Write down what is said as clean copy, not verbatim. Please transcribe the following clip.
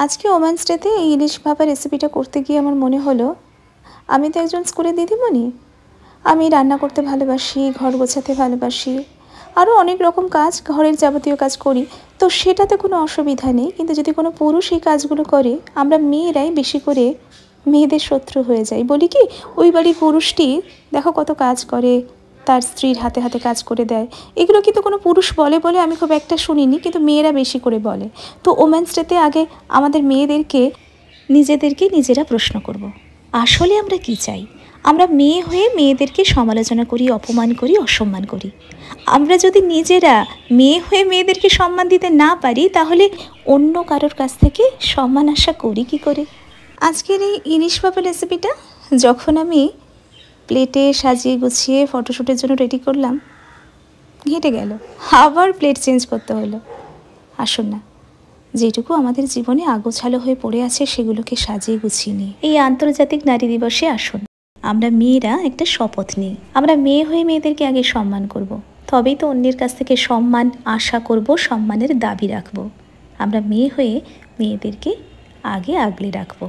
আজকে ওমেন্স ডেতে এই ইলিশ ভাপা রেসিপিটা করতে গিয়ে আমার মনে হলো আমি তো একজন স্কুলের দিদিমণি। আমি রান্না করতে ভালোবাসি, ঘর গোছাতে ভালোবাসি, আরও অনেক রকম কাজ, ঘরের যাবতীয় কাজ করি। তো সেটাতে কোনো অসুবিধা নেই, কিন্তু যদি কোনো পুরুষ এই কাজগুলো করে আমরা মেয়েরাই বেশি করে মেয়েদের শত্রু হয়ে যাই। বলি কি, ওই বাড়ির পুরুষটি দেখো কত কাজ করে, তার স্ত্রীর হাতে হাতে কাজ করে দেয়। এগুলো কিন্তু কোনো পুরুষ বলে বলে আমি খুব একটা শুনিনি, কিন্তু মেয়েরা বেশি করে বলে। তো ওমেন্স ডেতে আগে আমাদের মেয়েদেরকে নিজেরা প্রশ্ন করব, আসলে আমরা কি চাই? আমরা মেয়ে হয়ে মেয়েদেরকে সমালোচনা করি, অপমান করি, অসম্মান করি। আমরা যদি নিজেরা মেয়ে হয়ে মেয়েদেরকে সম্মান দিতে না পারি, তাহলে অন্য কারোর কাছ থেকে সম্মান আশা করি কি করে? আজকের এই ইলিশ ভাপা রেসিপিটা যখন আমি প্লেটে সাজিয়ে গুছিয়ে ফটোশ্যুটের জন্য রেডি করলাম, ঘেঁটে গেল, আবার প্লেট চেঞ্জ করতে হলো। আসুন না, যেটুকু আমাদের জীবনে আগোছালো হয়ে পড়ে আছে সেগুলোকে সাজিয়ে গুছিয়ে নিই। এই আন্তর্জাতিক নারী দিবসে আসুন আমরা মেয়েরা একটা শপথ নিই, আমরা মেয়ে হয়ে মেয়েদেরকে আগে সম্মান করব, তবেই তো অন্যের কাছ থেকে সম্মান আশা করব, সম্মানের দাবি রাখব। আমরা মেয়ে হয়ে মেয়েদেরকে আগে আগলে রাখবো।